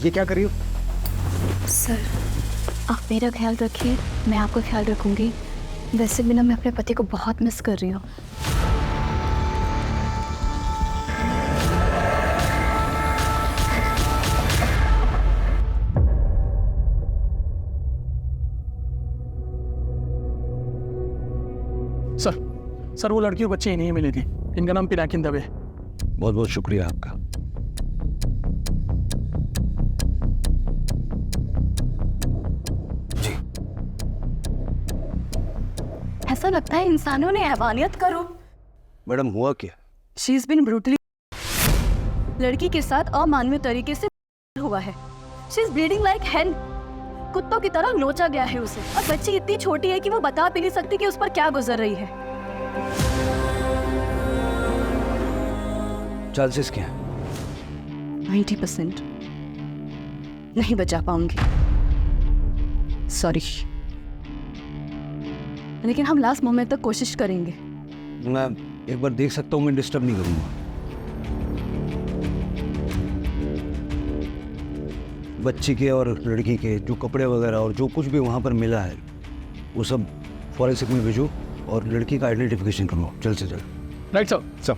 ये क्या कर रही हो? सर, आप मेरा ख्याल रखिए, मैं आपका ख्याल रखूंगी। वैसे भी ना मैं अपने पति को बहुत मिस कर रही हूँ। सर वो लड़की और बच्चे इन्हीं मिली थी। इनका नाम पिनाकिन दवे। बहुत बहुत शुक्रिया आपका। जी। ऐसा लगता है इंसानों ने हैवानियत का रूप। मैडम हुआ क्या? शी इज बीन ब्रूटली लड़की के साथ अमानवीय तरीके से हुआ है। शी इज ब्लीडिंग लाइक हेन। कुत्तों की तरह नोचा गया है उसे, और बच्ची इतनी छोटी है कि वो बता भी नहीं सकती कि उस पर क्या गुजर रही है। चांसेस क्या है? 90% नहीं बचा पाऊंगी, सॉरी, लेकिन हम लास्ट मोमेंट तक कोशिश करेंगे। मैं एक बार देख सकता हूँ, मैं डिस्टर्ब नहीं करूँगा। बच्ची के और लड़की के जो कपड़े वगैरह और जो कुछ भी वहाँ पर मिला है वो सब फॉरेंसिक में भेजो और लड़की का आइडेंटिफिकेशन करो जल्द से जल्द। Right sir.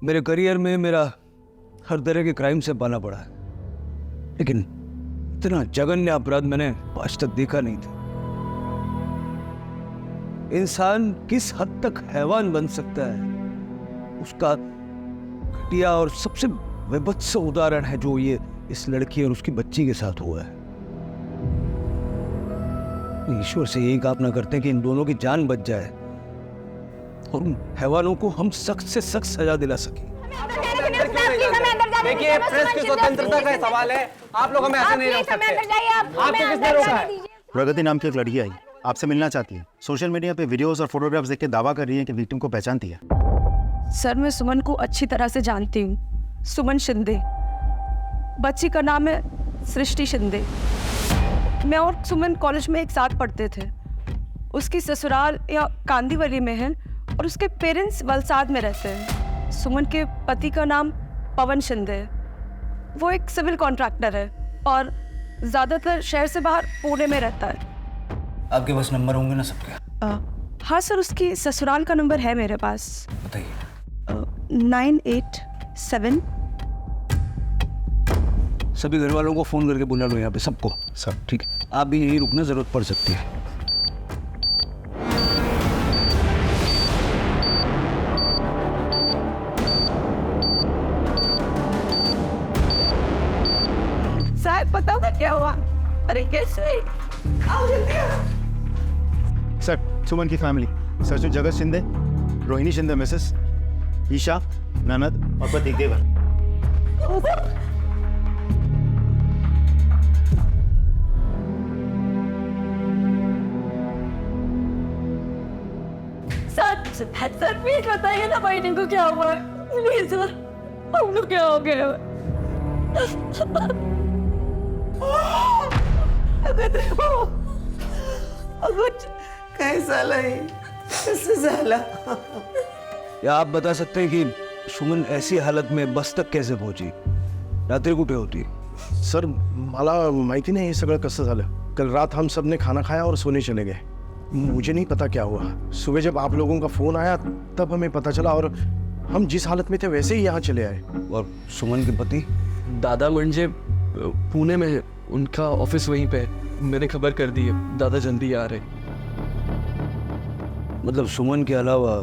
मेरे करियर में मेरा हर तरह के क्राइम से पाना पड़ा है, लेकिन इतना जघन्य अपराध मैंने आज तक देखा नहीं था। इंसान किस हद तक हैवान बन सकता है, उसका घटिया और सबसे विभत्स उदाहरण है जो ये इस लड़की और उसकी बच्ची के साथ हुआ है। ईश्वर से यही कामना करते हैं कि इन दोनों की जान बच जाए और उन हैवानों को हम सख्त से सख्त सजा दिला सके। देखिए, प्रेस की स्वतंत्रता का सवाल है, आप लोग हमें ऐसे नहीं रोक सकते। आपको किसने रोका है? प्रगति नाम की एक लड़की आई, आपसे मिलना चाहती है। सोशल मीडिया पे वीडियोस और फोटोग्राफ्स देख के दावा कर रही है कि विक्टिम को पहचानती है। सर, मैं सुमन को अच्छी तरह से जानती हूँ। सुमन शिंदे, बच्ची का नाम है सृष्टि शिंदे। मैं और सुमन कॉलेज में एक साथ पढ़ते थे। उसकी ससुराल या कांदीवली में है और उसके पेरेंट्स वलसाड में रहते हैं। सुमन के पति का नाम पवन शिंदे है। वो एक सिविल कॉन्ट्रैक्टर है और ज़्यादातर शहर से बाहर पुणे में रहता है। आपके पास नंबर होंगे ना सबके? हाँ सर, उसकी ससुराल का नंबर है मेरे पास। बताइए। 987। सभी घर वालों को फोन करके बुला लो यहाँ पे सबको। सब ठीक है, आप भी यहीं रुकना, जरूरत पड़ सकती है। शायद पता होगा क्या हुआ। अरे कैसे? आओ जल्दी आओ। सर, सुमन की फैमिली सचिन जगत शिंदे, रोहिणी शिंदे मिसेस, ईशा ननद और पति देवर। सर प्लीज बताइए ना बहन को क्या हुआ। प्लीज सर, हम लोग क्या हो गया? कैसा लगे? कैसे झाला? या आप बता सकते हैं कि सुमन ऐसी हालत में बस तक कैसे पहुंची? रात्री कुठे होती? सर, मला माहिती नाही हे सगळं कसं झालं। कल रात हम सब ने खाना खाया और सोने चले गए। मुझे नहीं पता क्या हुआ। सुबह जब आप लोगों का फोन आया तब हमें पता चला और हम जिस हालत में थे वैसे ही यहाँ चले आए। और सुमन के पति? दादा म्हणजे पुणे में है, उनका ऑफिस वहीं पे है। मैंने खबर कर दी है, दादा जल्दी आ रहे। मतलब सुमन के अलावा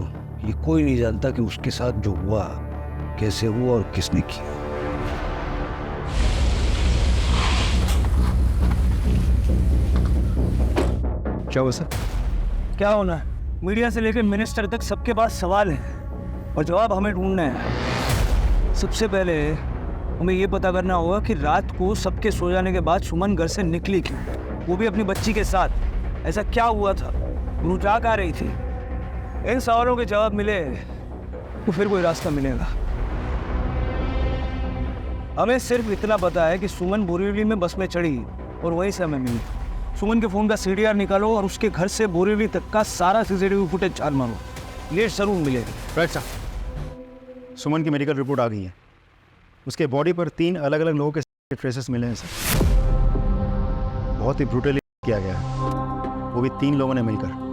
ये कोई नहीं जानता कि उसके साथ जो हुआ कैसे हुआ और किसने किया। क्या हुआ सर? क्या होना है? मीडिया से लेकर मिनिस्टर तक सबके पास सवाल है और जवाब हमें ढूंढना है। सबसे पहले हमें ये पता करना होगा कि रात को सबके सो जाने के बाद सुमन घर से निकली क्यों, वो भी अपनी बच्ची के साथ। ऐसा क्या हुआ था, लुटा कहाँ रही थी? इन सवालों के जवाब मिले तो फिर कोई रास्ता मिलेगा। हमें सिर्फ इतना पता है कि सुमन बोरीवली में बस में चढ़ी और वहीं से हमें मिली। सुमन के फ़ोन का CDR निकालो और उसके घर से बोरीवली तक का सारा CCTV फुटेज छान मारो, ये जरूर मिलेगा। Right sir. सुमन की मेडिकल रिपोर्ट आ गई है। उसके बॉडी पर 3 अलग अलग लोगों के ट्रेसेस मिले हैं सर। बहुत ही ब्रूटली किया गया है, वो भी 3 लोगों ने मिलकर।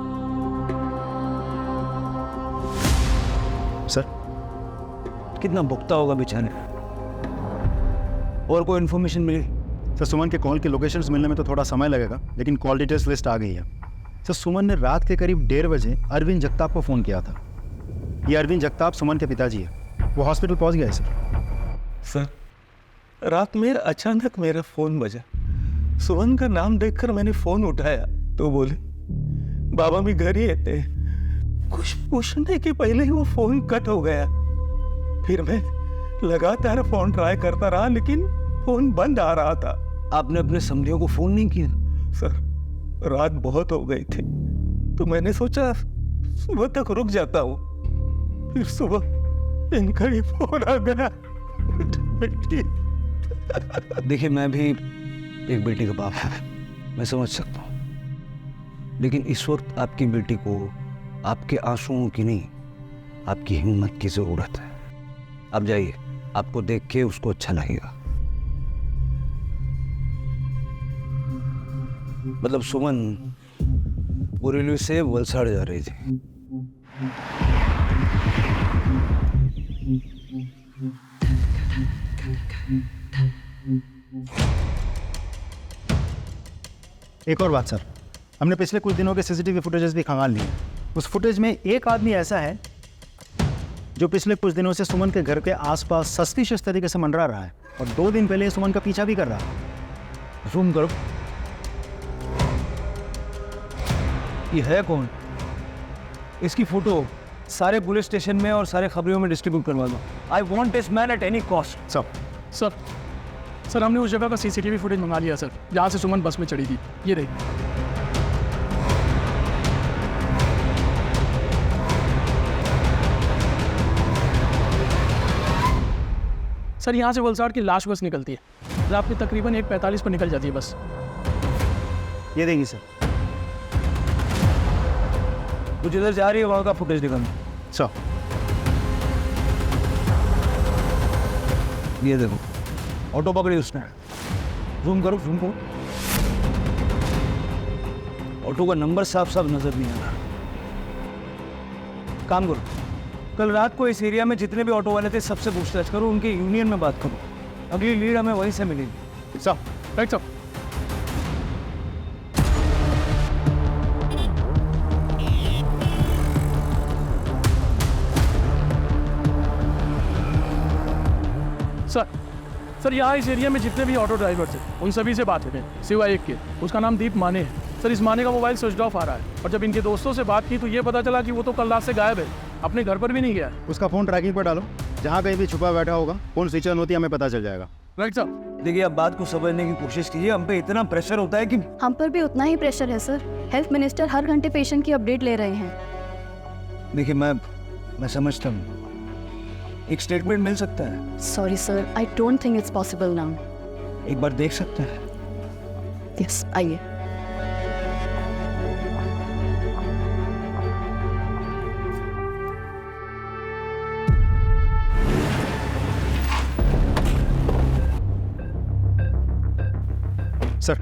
सर कितना भुगता होगा बेचारे। और कोई इन्फॉर्मेशन मिली? सर सुमन के कॉल के लोकेशंस मिलने में तो थोड़ा समय लगेगा, लेकिन कॉल डिटेल्स लिस्ट आ गई है। सर सुमन ने रात के करीब 1:30 बजे अरविंद जगताप को फ़ोन किया था। ये अरविंद जगताप सुमन के पिताजी है। वो हॉस्पिटल पहुंच गया है सर। सर रात में अचानक मेरा फ़ोन बजा। सुमन का नाम देखकर मैंने फ़ोन उठाया तो बोले बाबा भी घर ही थे। कुछ पूछने के पहले ही वो फ़ोन कट हो गया। फिर मैं लगातार फ़ोन ट्राई करता रहा, लेकिन फ़ोन बंद आ रहा था। आपने अपने समधियों को फ़ोन नहीं किया? सर रात बहुत हो गई थी तो मैंने सोचा सुबह तक रुक जाता हूँ। फिर सुबह इनका ही फ़ोन आ गया। देखिए, मैं भी एक बेटी का बाप हूँ, मैं समझ सकता हूँ, लेकिन इस वक्त आपकी बेटी को आपके आंसुओं की नहीं, आपकी हिम्मत की ज़रूरत है। आप जाइए, आपको देख के उसको अच्छा लगेगा। मतलब सुमन बोरीवली से वलसाड़ जा रही थी। एक और बात सर, हमने पिछले कुछ दिनों के CCTV फुटेजेस भी खंगाल लिए। उस फुटेज में एक आदमी ऐसा है जो पिछले कुछ दिनों से सुमन के घर के आसपास सस्पिशियस तरीके से मंडरा रहा है, और 2 दिन पहले सुमन का पीछा भी कर रहा है। जूम करो। ये है कौन? इसकी फोटो सारे पुलिस स्टेशन में और सारे खबरों में डिस्ट्रीब्यूट करवा दो। I want this man at any cost. Sir हमने उस जगह का CCTV फुटेज मंगा लिया सर, जहाँ से सुमन बस में चढ़ी थी। ये रही। सर यहाँ से वलसाड़ की लाश बस निकलती है, रात में तकरीबन 1:45 पर निकल जाती है बस। ये देंगी सर। तो जिधर जा रही है वहाँ का फुटेज दिखाना। सर ये देखो, ऑटो पकड़ी उसने। जूम करो, जूम करो। ऑटो का नंबर साफ साफ नजर नहीं आ रहा। काम करो, कल रात को इस एरिया में जितने भी ऑटो वाले थे सबसे पूछताछ करो, उनके यूनियन में बात करो। अगली लीड हमें वहीं से मिलेगी। Sir right sir. सर यहाँ इस एरिया में जितने भी ऑटो ड्राइवर थे उन सभी से बात हुई, सिवाय एक के। उसका नाम दीप माने है। सर इस माने का मोबाइल स्विच ऑफ आ रहा है, और जब इनके दोस्तों से बात की तो ये पता चला कि वो तो कल रात से गायब है, अपने घर पर भी नहीं गया। उसका फ़ोन ट्रैकिंग पर डालो, जहाँ कहीं भी छुपा बैठा होगा फ़ोन स्विच ऑन होती है, हमें पता चल जाएगा। Right sir. देखिए, आप बात को समझने की कोशिश कीजिए। हम पे इतना प्रेशर होता है कि हम पर भी उतना ही प्रेशर है सर। हेल्थ मिनिस्टर हर घंटे पेशेंट की अपडेट ले रहे हैं। देखिए, मैं समझता हूँ, एक स्टेटमेंट मिल सकता है। Sorry sir, I don't think it's possible now. एक बार देख सकते हैं? यस, आइए। सर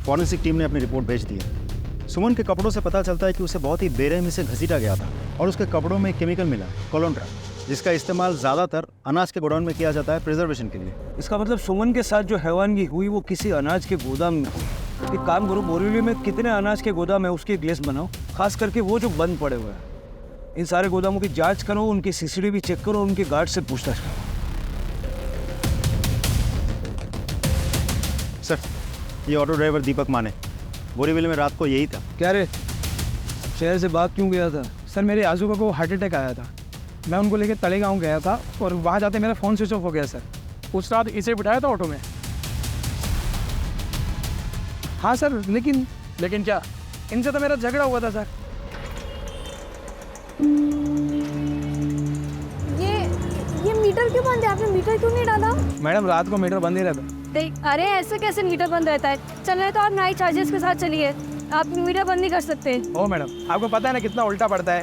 फॉरेंसिक टीम ने अपनी रिपोर्ट भेज दी है। सुमन के कपड़ों से पता चलता है कि उसे बहुत ही बेरहमी से घसीटा गया था, और उसके कपड़ों में केमिकल मिला है, कोलोंड्रा, जिसका इस्तेमाल ज़्यादातर अनाज के गोडाउन में किया जाता है प्रिजर्वेशन के लिए। इसका मतलब सुमन के साथ जो हैवानगी हुई वो किसी अनाज के गोदाम में हुई। एक काम करो, बोरीवली में कितने अनाज के गोदाम है उसकी एक लिस्ट बनाओ, खास करके वो जो बंद पड़े हुए हैं। इन सारे गोदामों की जांच करो, उनकी CCTV चेक करो, उनके गार्ड से पूछताछ करो। सर ये ऑटो ड्राइवर दीपक माने बोरीवली में रात को यही था। क्या रे, शहर से भाग क्यों गया था? सर मेरे आजूबा को हार्ट अटैक आया था, मैं उनको लेकर तलेगांव गया था, और वहाँ जाते मेरा फ़ोन स्विच ऑफ हो गया सर। उस रात इसे बिठाया था ऑटो में? हाँ सर, लेकिन क्या? इनसे तो मेरा झगड़ा हुआ था सर। ये मीटर क्यों बंद है? आपने मीटर क्यों नहीं डाला? मैडम रात को मीटर बंद ही रहता। देख, अरे ऐसे कैसे मीटर बंद रहता है? चल रहे तो आप नाइट चार्जेस के साथ चलिए, आप मीटर बंद नहीं कर सकते। ओ मैडम, आपको पता है ना कितना उल्टा पड़ता है,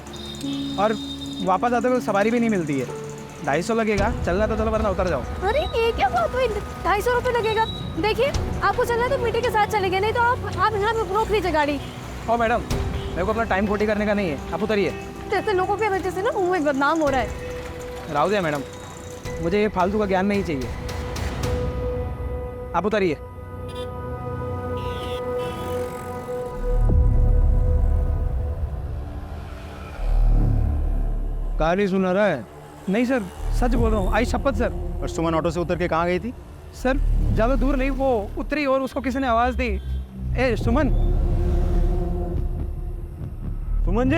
और वापस आते हुए सवारी भी नहीं मिलती है। 250 लगेगा, चलना तो चलो वरना उतर जाओ। अरे ये क्या बात हुई? 250 रुपये लगेगा। देखिए, आपको चलना है तो मीटर के साथ चलेंगे, नहीं तो आप यहाँ पे रोक लीजिए गाड़ी। ओ मैडम, मेरे को अपना टाइम खोटी करने का नहीं है, आप उतरिए। ऐसे लोगों की वजह से ना मुंह में बदनाम हो रहा है। राव दिया मैडम, मुझे ये फालतू का ज्ञान नहीं चाहिए, आप उतरिए। कहानी सुना रहा है? नहीं सर, सच बोल रहा हूँ, आई शपथ सर। और सुमन ऑटो से उतर के कहाँ गई थी? सर ज़्यादा दूर नहीं, वो उतरी और उसको किसी ने आवाज़ दी, ए सुमन, सुमन जी।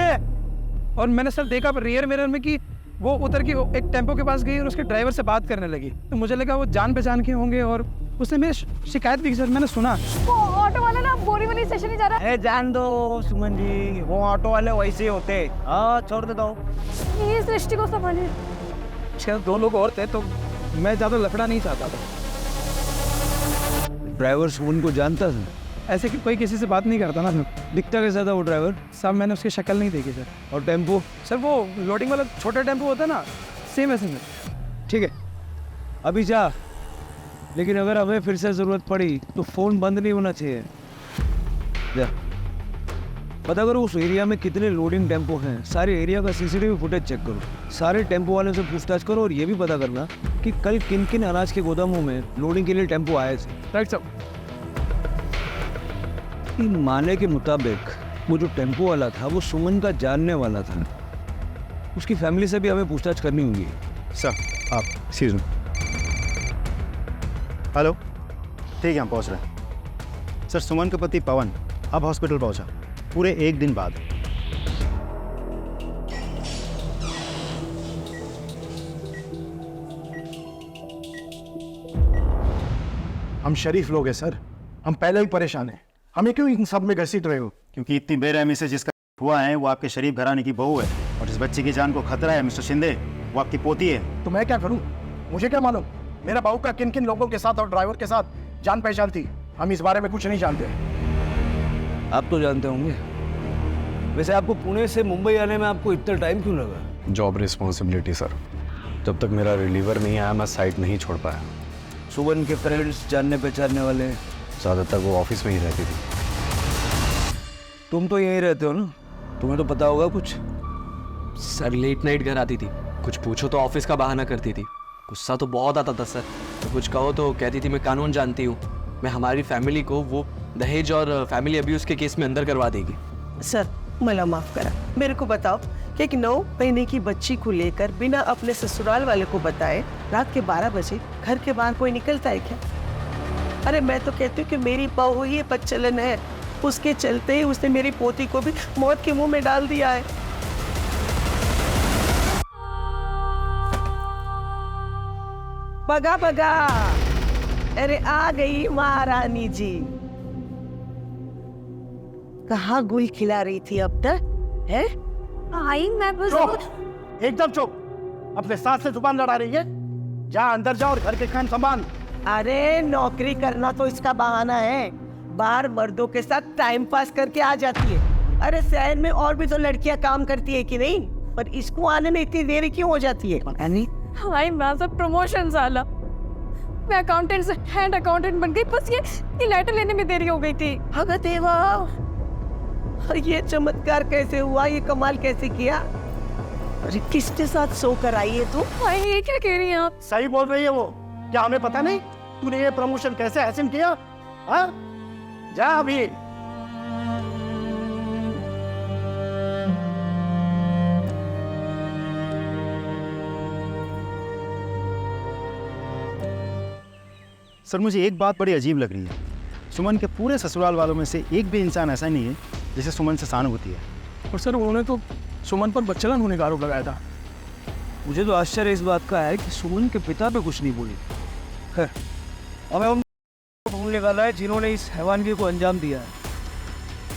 और मैंने सर देखा रियर मिरर में कि वो उतर के एक टेम्पो के पास गई और उसके ड्राइवर से बात करने लगी। तो मुझे लगा वो जान पहचान के होंगे और उसने मेरी शिकायत भी की सर, मैंने सुना। वो ऑटो वाला ना बोरीवली स्टेशन ही जा रहा है। जान दो सुमन जी, वो ऑटो वाले वैसे ही होते। हाँ छोड़ देता हूँ। ये सृष्टि को संभालिए। शायद 2 लोग और थे, तो मैं ज़्यादा लफड़ा नहीं चाहता था। ड्राइवर सुमन को जानता था? ऐसे कि कोई किसी से बात नहीं करता ना सर। दिखता कैसा था वो ड्राइवर? साहब मैंने उसकी शक्ल नहीं देखी सर। और टेम्पो? सर वो लोडिंग वाला छोटा टेम्पो होता है ना, सेम ऐसे में। ठीक है, अभी जा, लेकिन अगर हमें फिर से ज़रूरत पड़ी तो फ़ोन बंद नहीं होना चाहिए। जा पता करो उस एरिया में कितने लोडिंग टेम्पो हैं, सारे एरिया का सीसीटीवी फुटेज चेक करो, सारे टेम्पो वालों से पूछताछ करो, और ये भी पता करना कि कल किन किन अनाज के गोदामों में लोडिंग के लिए टेम्पो आए थे। Right sir. इन माने के मुताबिक वो जो टेम्पो वाला था वो सुमन का जानने वाला था, उसकी फैमिली से भी हमें पूछताछ करनी होगी। सर आप एक्सक्यूज मी। हेलो, ठीक है हम पहुंच रहे हैं। सर सुमन का पति पवन अब हॉस्पिटल पहुंचा, पूरे 1 दिन बाद। हम शरीफ लोग हैं सर, हम पहले ही परेशान हैं, हमें क्यों इन सब में घसीट रहे हो? क्योंकि इतनी बेरहमी से जिसका हुआ है वो आपके शरीफ घराने की बहू है, और जिस बच्चे की जान को खतरा है मिस्टर शिंदे, वो आपकी पोती है। तो मैं क्या करूं? मुझे क्या मालूम मेरा बहू का किन किन लोगों के साथ और ड्राइवर के साथ जान पहचान थी? हम इस बारे में कुछ नहीं जानते। आप तो जानते होंगे। वैसे आपको पुणे से मुंबई आने में आपको इतना टाइम क्यों लगा? जॉब रिस्पॉन्सिबिलिटी सर, जब तक मेरा रिलीवर नहीं आया मैं साइट नहीं छोड़ पाया। सुमन के फ्रेंड्स, जानने पहचानने वाले? ज़्यादातर वो ऑफिस में ही रहती थी। तुम तो यहीं रहते हो ना, तुम्हें तो पता होगा कुछ। सर लेट नाइट घर आती थी, कुछ पूछो तो ऑफिस का बहाना करती थी, गुस्सा तो बहुत आता था सर। तो कुछ कहो तो कहती थी मैं कानून जानती हूँ, मैं हमारी फैमिली को वो दहेज और फैमिली अब्यूज़ के केस में अंदर करवा देगी। सर मला माफ़ करा, मेरे को बताओ कि एक 9 महीने की बच्ची को लेकर बिना अपने ससुराल वाले को बताए रात के 12 बजे घर के बाहर कोई निकलता है क्या? अरे मैं तो कहती हूँ कि मेरी बहू ही बदचलन है, उसके चलते ही उसने मेरी पोती को भी मौत के मुंह में डाल दिया है। बगा बगा, अरे आ गई महारानी जी। कहाँ गुल खिला रही थी अब तक है? आई मैं बस चुप, एकदम चुप। अपने सास से जुबान लड़ा रही है? जा अंदर जा और घर के काम संभाल। अरे नौकरी करना तो इसका बहाना है, बाहर मर्दों के साथ टाइम पास करके आ जाती है। अरे शहर में और भी तो लड़कियां काम करती है कि नहीं, पर इसको आने में इतनी देरी क्यों हो जाती है? हाय मैं सब प्रमोशन साला, मैं अकाउंटेंट से हेड अकाउंटेंट बन गई, बस ये लेटर लेने में देरी हो गई थी। भगत देवा, ये चमत्कार कैसे हुआ, ये कमाल कैसे किया? अरे किसके साथ सोकर आई है तू? हाय ये क्या कह रही हैं आप? सही बोल रही है वो, क्या हमें पता नहीं तूने ये प्रमोशन कैसे हासिल किया? हाँ जा अभी। सर मुझे एक बात बड़ी अजीब लग रही है, सुमन के पूरे ससुराल वालों में से एक भी इंसान ऐसा नहीं है जिसे सुमन से सहानुभूति है। और सर उन्होंने तो सुमन पर बच्चलन होने का आरोप लगाया था। मुझे तो आश्चर्य इस बात का है कि सुमन के पिता पे कुछ नहीं बोली। खैर, हमें उन ढूंढने वाला है जिन्होंने इस हैवानगी को अंजाम दिया है।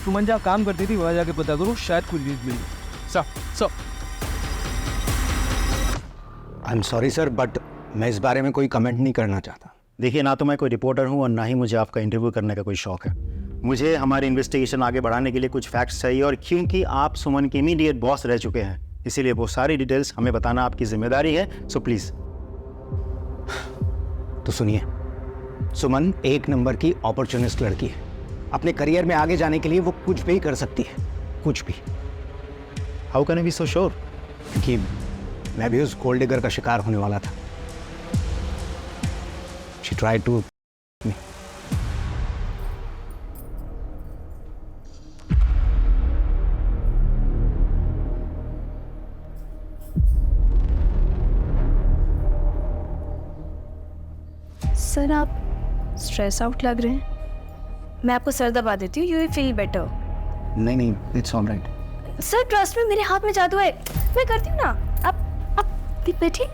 सुमन जहाँ काम करती थी वहाँ जाके पता करो, शायद कुछ लीड मिली। Sir sir I am sorry sir, but मैं इस बारे में कोई कमेंट नहीं करना चाहता। देखिए, ना तो मैं कोई रिपोर्टर हूँ और ना ही मुझे आपका इंटरव्यू करने का कोई शौक है। मुझे हमारी इन्वेस्टिगेशन आगे बढ़ाने के लिए कुछ फैक्ट्स चाहिए, और क्योंकि आप सुमन के इमीडिएट बॉस रह चुके हैं, इसीलिए वो सारी डिटेल्स हमें बताना आपकी जिम्मेदारी है। So please. तो सुनिए, सुमन एक नंबर की अपॉर्चुनिस्ट लड़की है। अपने करियर में आगे जाने के लिए वो कुछ भी कर सकती है, कुछ भी। How can I be so sure? कि मैं भी उस गोल्ड डिगर का शिकार होने वाला था। She tried to me. Sir आप स्ट्रेस आउट लग रहे हैं, मैं आपको सर दबा देती हूँ, यू विल फील बेटर। नहीं, it's all right. Sir trust में, मेरे हाथ में जादू है, मैं करती हूँ ना। आप बैठिए।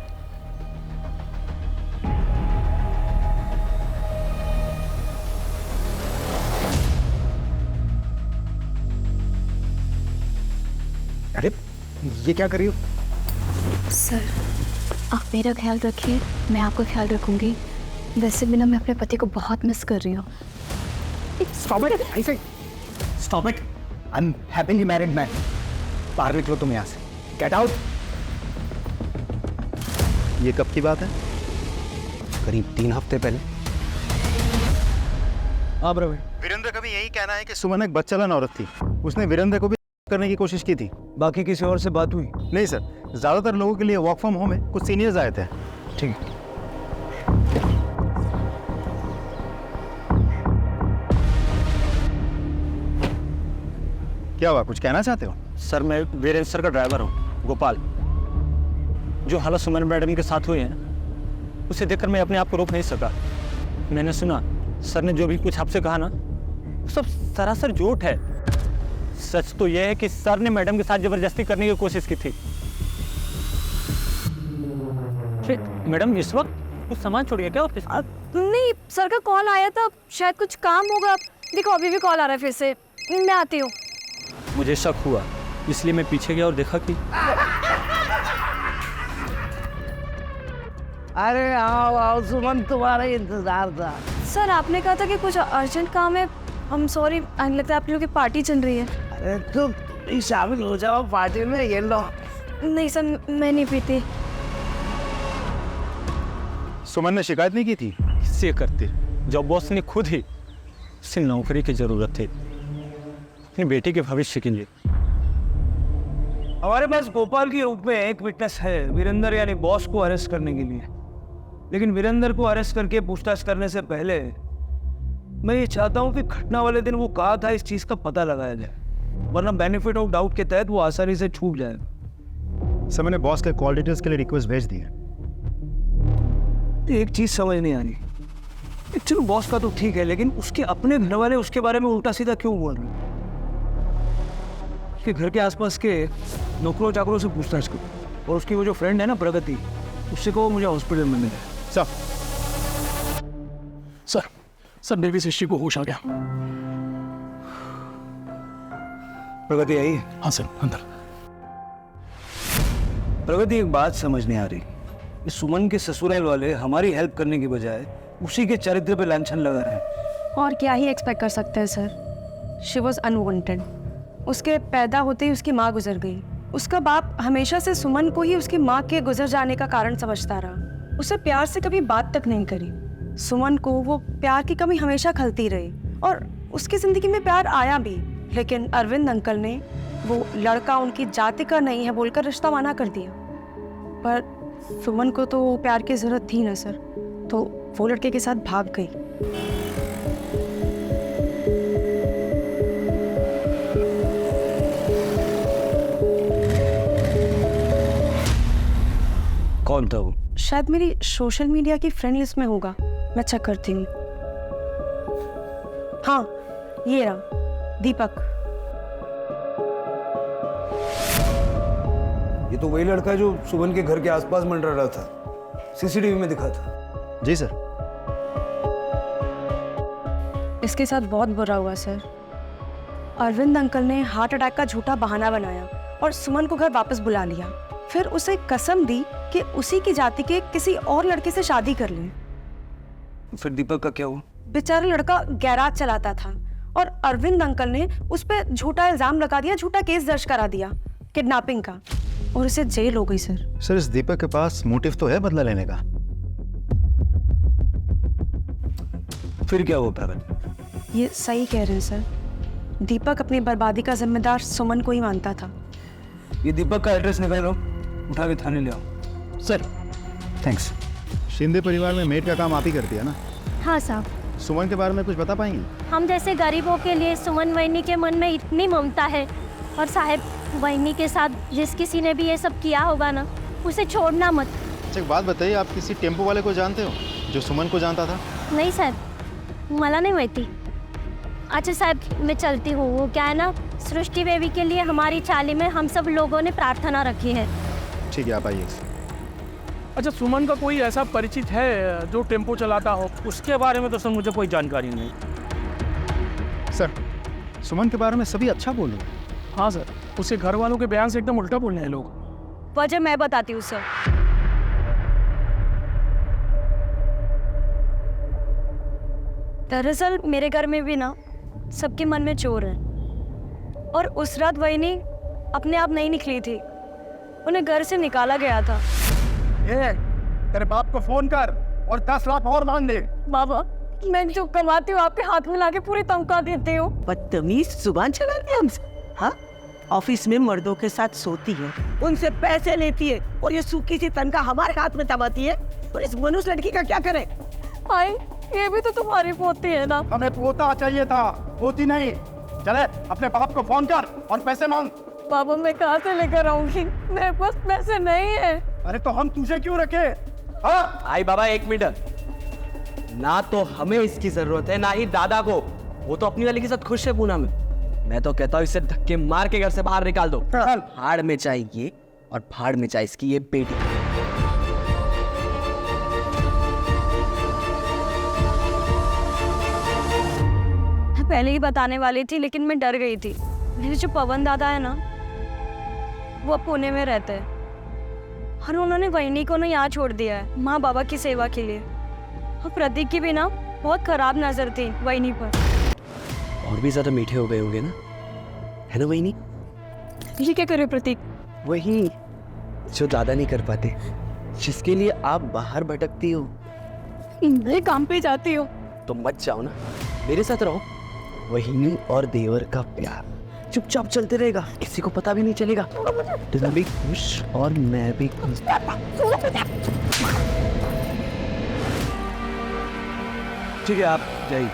अरे ये क्या कर रही हो? सर आप मेरा ख्याल रखिए, मैं आपका ख्याल रखूंगी। वैसे भी ना मैं अपने पति को बहुत मिस कर रही हूँ। Stop it! I say, stop it! I'm happily married man. बाहर निकलो तुम यहाँ से। Get out! ये कब की बात है? करीब 3 हफ्ते पहले। हाँ प्रवीण, वीरेंद्र का भी यही कहना है कि सुमन एक बदचलन औरत थी। उसने वीरेंद्र को भी करने की कोशिश की थी। बाकी किसी और से बात हुई? नहीं सर, ज़्यादातर लोगों के लिए वर्क फ्रॉम होम है, कुछ सीनियर्स आए थे। ठीक है। क्या हुआ, कुछ कहना चाहते हो? सर मैं वीरेंद्र सर का ड्राइवर हूँ, गोपाल। जो हालत सुमन मैडम के साथ हुई है उसे देखकर मैं अपने आप को रोक नहीं सका। मैंने सुना सर ने जो भी कुछ आपसे कहा ना, सब सरासर झूठ है। सच तो यह है कि सर ने मैडम के साथ जबरदस्ती करने की कोशिश की थी। मैडम इस वक्त कुछ सामान छोड़िए क्या ऑफिस? नहीं, सर का कॉल आया था, शायद कुछ काम होगा। देखो अभी भी कॉल आ रहा है फिर से, मैं आती हूँ। मुझे शक हुआ, इसलिए मैं पीछे गया और देखा कि अरे आओ आओ सुमन, तुम्हारा इंतजार था। सर आपने कहा था कि कुछ अर्जेंट काम है। हम सॉरी, लगता है आप लोगों की पार्टी चल रही है। अरे तुम शामिल हो जाओ पार्टी में, ये लो। नहीं सर, मैं नहीं पीती। सुमन ने शिकायत नहीं की थी? किससे करते, जब बॉस ने खुद ही उसे नौकरी की जरूरत थी अपनी बेटी के भविष्य के लिए। हमारे पास गोपाल के रूप में एक विटनेस है, वीरेंद्र यानी बॉस को अरेस्ट करने के लिए। लेकिन वीरेंद्र को अरेस्ट करके पूछताछ करने से पहले मैं ये चाहता हूँ कि घटना वाले दिन वो कहा था इस चीज का पता लगाया जाए, वरना बेनिफिट ऑफ डाउट के तहत वो आसानी से छूट जाएगा। सर मैंने बॉस के कॉल डिटेल्स के लिए रिक्वेस्ट भेज दी है। एक चीज समझ नहीं आ रही, एक्चुअली बॉस का तो ठीक है, लेकिन उसके अपने घर वाले उसके बारे में उल्टा सीधा क्यों बोल रहे हैं? उसके घर के आसपास के नौकरों चाकरों से पूछताछ करो, और उसकी वो जो फ्रेंड है ना प्रगति, उससे कहो मुझे हॉस्पिटल में मिले। सर बेबी सिस्टी को होश आ गया। प्रगति आई है? हाँ सर, अंदर। प्रगति एक बात समझ नहीं आ रही, इस सुमन के ससुराल वाले हमारी हेल्प करने की बजाय उसी के चरित्र पे लांछन लगा रहे हैं। और क्या ही एक्सपेक्ट कर सकते हैं सर। She was unwanted. उसके पैदा होते ही उसकी माँ गुजर गई। उसका बाप हमेशा से सुमन को ही उसकी माँ के गुजर जाने का कारण समझता रहा। उसे प्यार से कभी बात तक नहीं करी। सुमन को वो प्यार की कमी हमेशा खलती रही, और उसकी ज़िंदगी में प्यार आया भी, लेकिन अरविंद अंकल ने वो लड़का उनकी जाति का नहीं है बोलकर रिश्ता माना कर दिया। पर सुमन को तो प्यार की ज़रूरत थी ना सर, तो वो लड़के के साथ भाग गई। कौन था वो? शायद मेरी सोशल मीडिया की फ्रेंड लिस्ट में होगा, मैं चेक करती हूँ। हाँ ये रहा, दीपक। ये तो वही लड़का जो सुमन के घर के आसपास मंडरा रहा था, सीसीटीवी में दिखा था। जी सर। इसके साथ बहुत बुरा हुआ सर। अरविंद अंकल ने हार्ट अटैक का झूठा बहाना बनाया और सुमन को घर वापस बुला लिया। फिर उसे कसम दी कि उसी की जाति के किसी और लड़के से शादी कर ले। फिर दीपक का क्या हुआ? बेचारा लड़का गैराज चलाता था और अरविंद अंकल ने उस पर झूठा इल्जाम लगा दिया, झूठा केस दर्ज करा दिया किडनैपिंग का, और उसे जेल हो गई सर। सर इस दीपक के पास मोटिव तो है बदला लेने का। फिर क्या हुआ पागल? ये सही कह रहे हैं सर, दीपक अपनी बर्बादी का जिम्मेदार सुमन को ही मानता था। ये दीपक का एड्रेस निकालो, उठा के थाने ले आओ। Sir thanks. शिंदे परिवार में मेड का काम आप ही करती है ना? हाँ साहब। सुमन के बारे में कुछ बता पाएंगी? हम जैसे गरीबों के लिए सुमन वहिनी के मन में इतनी ममता है, और साहब वहिनी के साथ जिस किसी ने भी ये सब किया होगा ना, उसे छोड़ना मत। अच्छा एक बात बताइए, आप किसी टेम्पो वाले को जानते हो जो सुमन को जानता था? नहीं साहब, मला नहीं माहिती। अच्छा साहब मैं चलती हूँ, वो क्या है ना, सृष्टि बेबी के लिए हमारी चाली में हम सब लोगों ने प्रार्थना रखी है। ठीक है आप आइए। अच्छा सुमन का कोई ऐसा परिचित है जो टेम्पो चलाता हो? उसके बारे में तो सर मुझे कोई जानकारी नहीं। सर सुमन के बारे में सभी अच्छा बोल रहे हैं। हाँ सर, उसके घर वालों के बयान से एकदम उल्टा बोल रहे हैं लोग। वजह मैं बताती हूँ सर। दरअसल मेरे घर में भी ना सबके मन में चोर है, और उस रात वहिनी अपने आप नहीं निकली थी, उन्हें घर से निकाला गया था। ये तेरे बाप को फोन कर और 10 लाख और मांग ले। बाबा मैं जो करवाती हूँ आपके हाथ में लाके पूरी तनख्वाह देती हूँ। बदतमीज जुबान चलाती है हमसे। हाँ, ऑफिस में मर्दों के साथ सोती है, उनसे पैसे लेती है, और ये सूखी सी तनख्वाह हमारे हाथ में दबाती है। और इस मनुष्य लड़की का क्या करे? हाय ये भी तो तुम्हारी पोती है ना। हमें पोता चाहिए था, पोती नहीं। चले अपने बाप को फोन कर और पैसे मांग। बाबा मैं कहाँ से लेकर आऊंगी, मेरे पास पैसे नहीं है। अरे तो हम तुझे क्यों रखे? हाँ आई बाबा एक मिनट, ना तो हमें इसकी जरूरत है ना ही दादा को। वो तो अपनी वाली के साथ खुश है पूना में। मैं तो कहता हूँ इसे धक्के मार के घर से बाहर निकाल दो। हाड़ में चाहे ये और फाड़ में चाहे इसकी ये बेटी। पहले ही बताने वाली थी लेकिन मैं डर गई थी। मेरे जो पवन दादा है ना, वो पुणे में रहते हैं, और उन्होंने वहिनी को ना यहाँ छोड़ दिया है माँ बाबा की सेवा के लिए। और प्रतीक की भी ना बहुत खराब नजर थी वहिनी पर। और भी ज्यादा मीठे हो गए होंगे ना, है ना वहिनी? ये क्या करे प्रतीक? वही जो दादा नहीं कर पाते, जिसके लिए आप बाहर भटकती हो। मैं काम पे जाती हूँ। तो मत जाओ ना, मेरे साथ रहो। वहिनी और देवर का प्यार चुपचाप चलते रहेगा, किसी को पता भी नहीं चलेगा। तुम भी खुश और मैं भी खुश। ठीक है आप जाइए।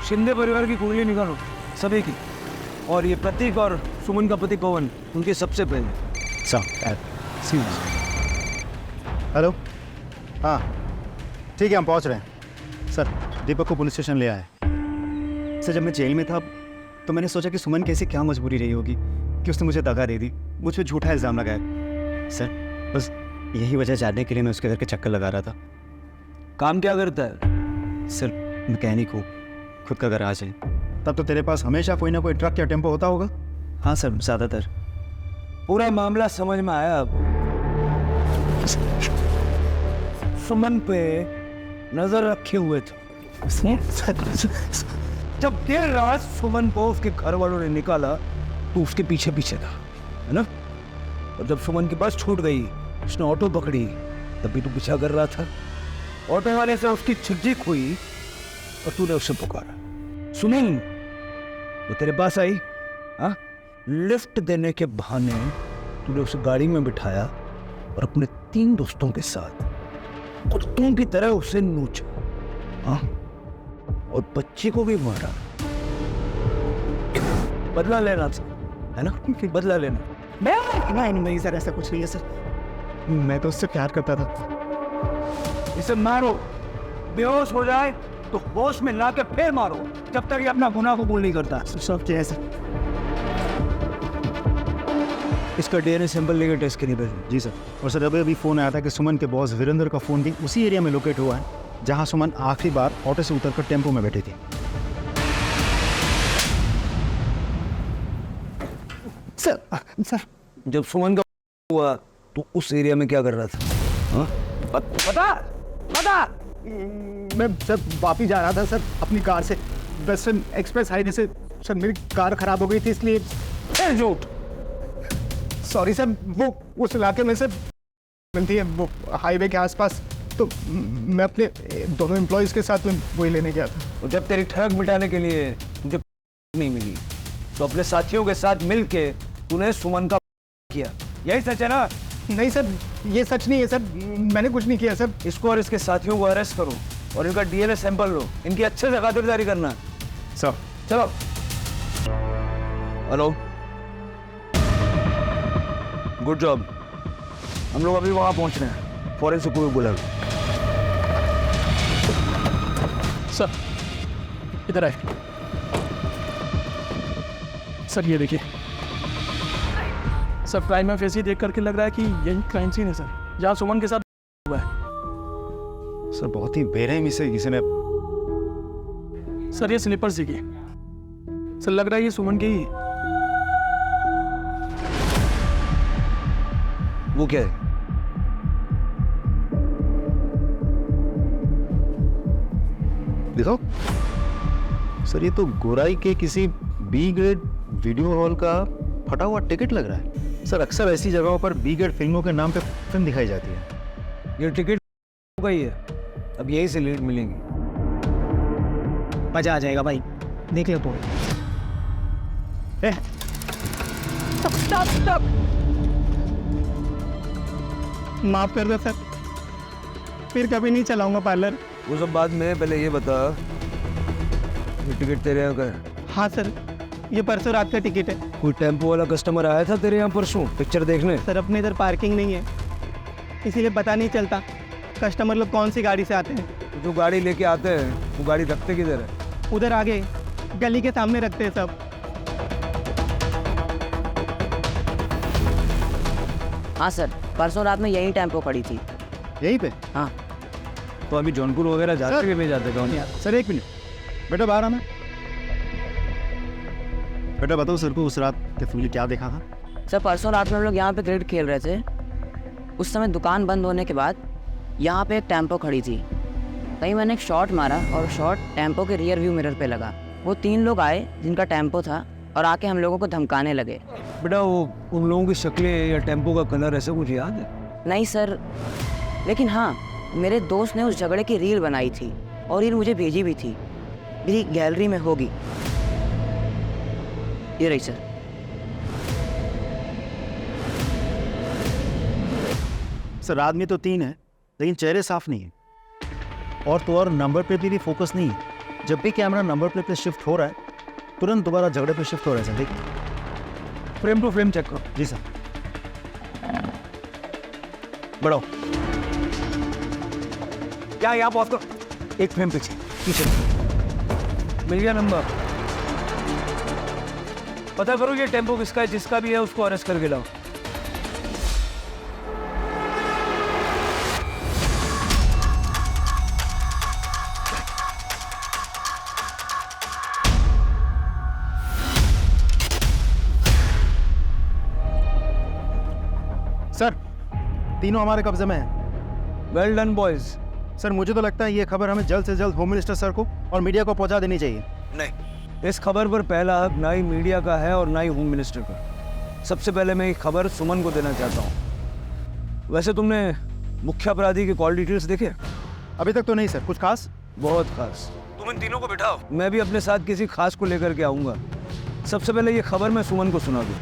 शिंदे परिवार की कुंडली निकालो सभी की, और ये प्रतीक और सुमन का पति पवन, उनके सबसे पहले। हेलो हाँ ठीक है हम पहुंच रहे हैं। सर दीपक को पुलिस स्टेशन ले आए। सर जब मैं जेल में था तो मैंने सोचा कि सुमन कैसे क्या मजबूरी रही होगी कि उसने मुझे दगा दे दी, मुझ पर झूठा इल्ज़ाम लगाया। सर बस यही वजह जानने के लिए मैं उसके घर के चक्कर लगा रहा था। काम क्या करता है? सर मैकेनिक हो, खुद का गराज है। तब तो तेरे पास हमेशा कोई ना कोई ट्रक या टेम्पो होता होगा? हाँ सर ज़्यादातर। पूरा मामला समझ में आया अब। सुमन पे नजर रखे हुए थे। जब देर रात सुमन को उसके घर वालों ने निकाला तो उसके पीछे पीछे था, है ना? और जब सुमन की बस छूट गई, उसने ऑटो पकड़ी, तब भी तू पीछा कर रहा था। ऑटो वाले से उसकी छिक हुई और तूने उसे पुकारा। सुनील वो तेरे पास आई, हाँ? लिफ्ट देने के बहाने तूने उसे गाड़ी में बिठाया और अपने 3 दोस्तों के साथ कुत्तों की तरह उसे नोचा, हाँ? और बच्ची को भी मारा। बदला लेना था, है ना? बदला लेना। नहीं सर ऐसा कुछ नहीं है सर, मैं तो उससे प्यार करता था। इसे मारो, बेहोश हो जाए तो होश में ला के फिर मारो, जब तक ये अपना गुनाह कबूल नहीं करता। सब क्या है सर? इसका डीएनए सैंपल लेकर टेस्ट के लिए भेजो। जी सर। और सर अभी फ़ोन आया था कि सुमन के बॉस वीरेंद्र का फ़ोन भी उसी एरिया में लोकेट हुआ है, जहां सुमन आखिरी बार ऑटो से उतरकर टेम्पो में बैठी थी। सर जब सुमन का हुआ तो उस एरिया में क्या कर रहा था? हाँ? पता मैं सर वापिस जा रहा था सर अपनी कार से वेस्टर्न एक्सप्रेस हाईवे से। सर मेरी कार खराब हो गई थी इसलिए। झूठ। सॉरी सर, वो उस इलाके में से मिलती है वो हाईवे के आसपास, तो मैं अपने दोनों एम्प्लॉयज़ के साथ में वही लेने गया था। और जब तेरी ठग मिटाने के लिए तुझे नहीं मिली तो अपने साथियों के साथ मिलके तूने सुमन का किया, यही सच है ना? नहीं सर, ये सच नहीं है सर, मैंने कुछ नहीं किया सर। इसको और इसके साथियों को अरेस्ट करो और इनका डीएनए सैंपल लो, इनकी अच्छे से खातिरदारी करना। सर चलो। Hello, good job. हम लोग अभी वहां पहुंच रहे हैं, फॉरेंसिक को भी बुला लो। सर इधर आए। सर ये देखिए सर, क्राइम में फेसी देख करके लग रहा है कि यही क्राइम सीन है सर, जहाँ सुमन के साथ हुआ है। सर बहुत ही बेरहमी से किसी ने। सर ये स्लीपर सी की सर, लग रहा है ये सुमन की ही। वो क्या है? दिखाओ सर, ये तो गोराई के किसी बी ग्रेड वीडियो हॉल का फटा हुआ टिकट लग रहा है। सर अक्सर ऐसी जगहों पर बी ग्रेड फिल्मों के नाम पे फिल्म दिखाई जाती है। ये टिकट का ही है, अब यही से लीड मिलेंगी। मजा आ जाएगा भाई, देख लो तो। स्टॉप। माफ कर दो सर, फिर कभी नहीं चलाऊंगा पार्लर। वो सब बाद में, पहले ये बता ये टिकट तेरे यहाँ का है? हाँ सर, ये परसों रात का टिकट है। कोई टेम्पो वाला कस्टमर आया था तेरे यहाँ परसों पिक्चर देखने? सर अपने इधर पार्किंग नहीं है, इसीलिए पता नहीं चलता कस्टमर लोग कौन सी गाड़ी से आते हैं। तो जो गाड़ी लेके आते हैं वो गाड़ी रखते किधर है? उधर आगे गली के सामने रखते हैं सब। हाँ सर, परसों रात में यही टेम्पो खड़ी थी। यहीं पे? हाँ। तो अभी जौनपुर वगैरह जाते कि नहीं जाते? कौन? सर एक मिनट बेटा, बाहर आना। बेटा बताओ सर को उस रात तुमने क्या देखा था? सर परसों रात में हम लोग यहाँ पे क्रिकेट खेल रहे थे, उस समय दुकान बंद होने के बाद यहाँ पे एक टेम्पो खड़ी थी। कहीं मैंने एक शॉट मारा और शॉट टेम्पो के रियर व्यू मिरर पे लगा। वो 3 लोग आए जिनका टेम्पो था और आके हम लोगों को धमकाने लगे। बेटा वो उन लोगों की शक्लें या टेम्पो का कलर ऐसा कुछ याद है? नहीं सर, लेकिन हाँ मेरे दोस्त ने उस झगड़े की रील बनाई थी और रील मुझे भेजी भी थी, मेरी गैलरी में होगी। ये रही सर। सर आदमी तो 3 है लेकिन चेहरे साफ नहीं है, और तो और नंबर प्लेट पे भी फोकस नहीं है। जब भी कैमरा नंबर प्लेट पे शिफ्ट हो रहा है तुरंत दोबारा झगड़े पे शिफ्ट हो रहा है। सर देखिए, फ्रेम टू फ्रेम चेक करो। जी सर। बढ़ाओ। क्या यहाँ पहुँच करो, एक फ्रेम पीछे मिल गया नंबर। पता करो ये टेम्पो किसका है, जिसका भी है उसको अरेस्ट करके लाओ। सर तीनों हमारे कब्जे में हैं। Well done boys. सर मुझे तो लगता है ये खबर हमें जल्द से जल्द होम मिनिस्टर सर को और मीडिया को पहुंचा देनी चाहिए। नहीं, इस खबर पर पहला हक ना ही मीडिया का है और ना ही होम मिनिस्टर का। सबसे पहले मैं ये खबर सुमन को देना चाहता हूँ। वैसे तुमने मुख्य अपराधी के कॉल डिटेल्स देखे? अभी तक तो नहीं सर। कुछ खास? बहुत खास। तुम इन तीनों को बिठाओ, मैं भी अपने साथ किसी खास को लेकर के आऊँगा। सबसे पहले ये खबर मैं सुमन को सुना दूँ।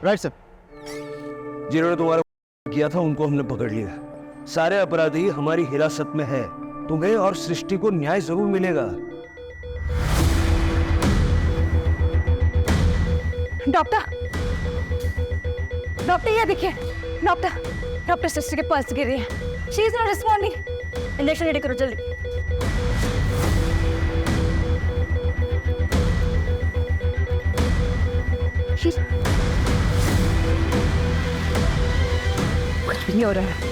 Right sir. जिन्होंने तुम्हारा किया था उनको हमने पकड़ लिया। सारे अपराधी हमारी हिरासत में है। तुम्हें और सृष्टि को न्याय जरूर मिलेगा। डॉक्टर ये देखिए, डॉक्टर सृष्टि के पल्स गिर रही है। She is not responding. Injection ready करो जल्दी। कुछ भी नहीं हो रहा है।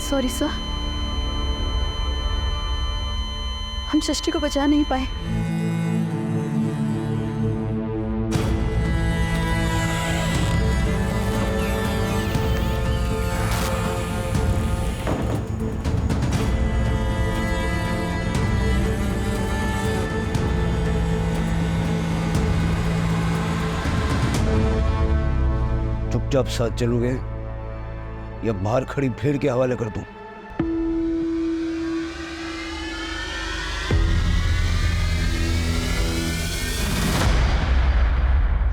सॉरी सर, हम सृष्टि को बचा नहीं पाए। चुपचाप साथ चलोगे या बाहर खड़ी भीड़ के हवाले कर दूं?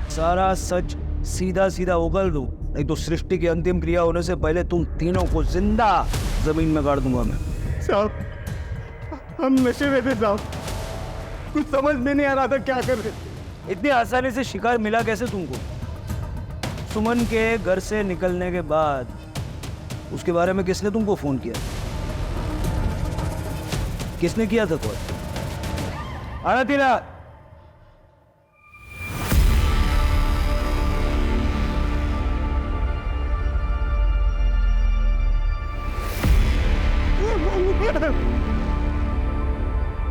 सारा सच सीधा सीधा उगल दूं, नहीं तो सृष्टि की अंतिम क्रिया होने से पहले तुम तीनों को जिंदा जमीन में गाड़ दूंगा मैं। साहब हम नशे में थे साहब, कुछ समझ में नहीं आ रहा था क्या कर रहे। इतनी आसानी से शिकार मिला कैसे तुमको? सुमन के घर से निकलने के बाद उसके बारे में किसने तुमको फोन किया? किसने किया था कॉल? आना तेरा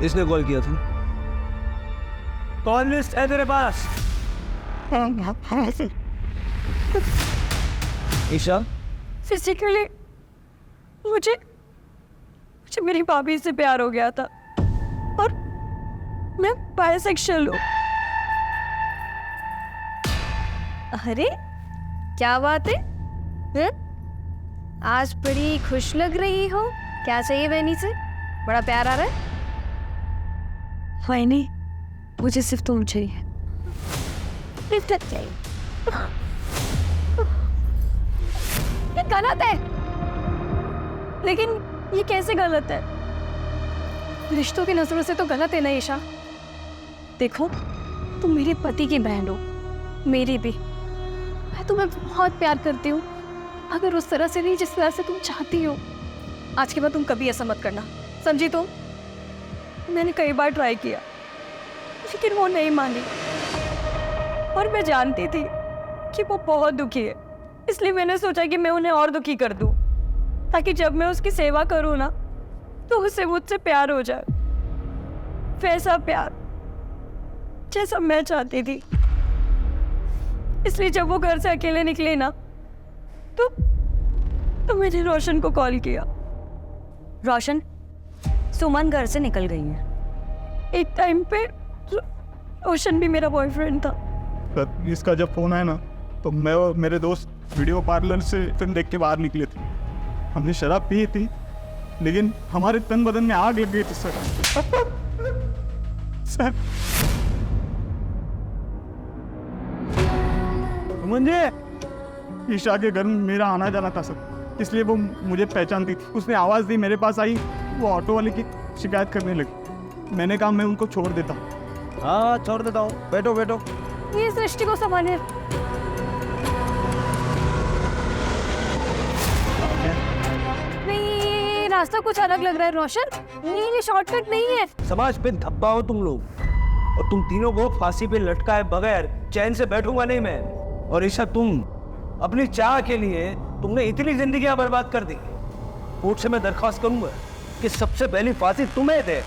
इसने कॉल किया था? कॉल लिस्ट है तेरे पास? हाँ सर। ईशा, फिजिकली मुझे मेरी भाभी से प्यार हो गया था और मैं बायसेक्सुअल हूँ। अरे क्या बात है? आज बड़ी खुश लग रही हो, क्या चाहिए बहनी से? बड़ा प्यार आ रहा है? बहनी, मुझे सिर्फ तुम चाहिए। चाहिए। ये गलत है, लेकिन ये कैसे गलत है? रिश्तों की नजरों से तो गलत है ना ईशा। देखो, तुम मेरे पति की बहन हो, मेरी भी। मैं तुम्हें बहुत प्यार करती हूँ, अगर उस तरह से नहीं जिस तरह से तुम चाहती हो। आज के बाद तुम कभी ऐसा मत करना, समझी तुम? मैंने कई बार ट्राई किया, लेकिन वो नहीं मानी और मैं जानती थी कि वो बहुत दुखी है, इसलिए मैंने सोचा कि मैं उन्हें और दुखी कर दूं, ताकि जब मैं उसकी सेवा करूं ना तो उसे मुझसे प्यार हो जाए, वैसा प्यार जैसा मैं चाहती थी। इसलिए जब वो घर से अकेले निकले ना तो मैंने रोशन को कॉल किया। रोशन, सुमन घर से निकल गई है। एक टाइम पे रोशन भी मेरा बॉयफ्रेंड था। सर इसका जब फोन आया ना तो मैं और मेरे दोस्त वीडियो पार्लर से फिल्म देख के बाहर निकले थे। हमने शराब पी थी, लेकिन हमारे तन बदन में आग लग गई थी सर। सर मुझे ईशा के घर में मेरा आना जाना था सर, इसलिए वो मुझे पहचानती थी। उसने आवाज़ दी, मेरे पास आई, वो ऑटो वाले की शिकायत करने लगी। मैंने कहा मैं उनको छोड़ देता। हाँ छोड़ देता हूँ, बैठो बैठो। ये सृष्टि को संभालिए। नहीं, रास्ता कुछ अलग लग रहा है रोशन। नहीं, ये शॉर्टकट नहीं है। समाज पे धब्बा हो तुम लोग, और तुम तीनों को फांसी पे लटकाए बगैर चैन से बैठूंगा नहीं मैं। और ईशा, तुम अपनी चाह के लिए तुमने इतनी जिंदगियां बर्बाद कर दी। कोर्ट से मैं दरख्वास्त करूंगा कि सबसे पहली फांसी तुम्हें दे।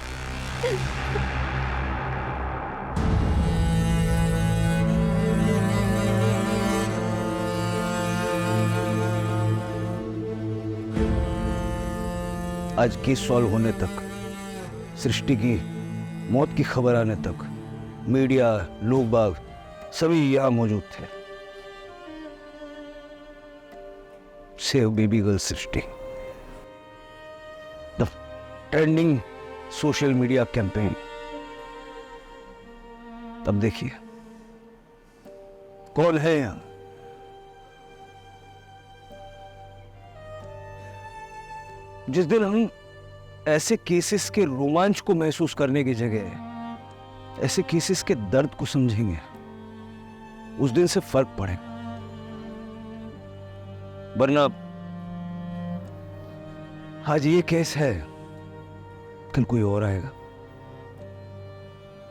आज केस सॉल्व होने तक, सृष्टि की मौत की खबर आने तक मीडिया, लोग बाग सभी यहां मौजूद थे। Save baby girl Srishti, the trending social media campaign. तब देखिए कौन है यहां। जिस दिन हम ऐसे केसेस के रोमांच को महसूस करने की जगह ऐसे केसेस के दर्द को समझेंगे, उस दिन से फर्क पड़ेगा। वरना आज ये केस है, कल कोई और आएगा,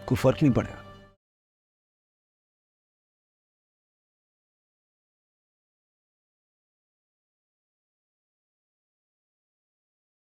कोई फर्क नहीं पड़ेगा।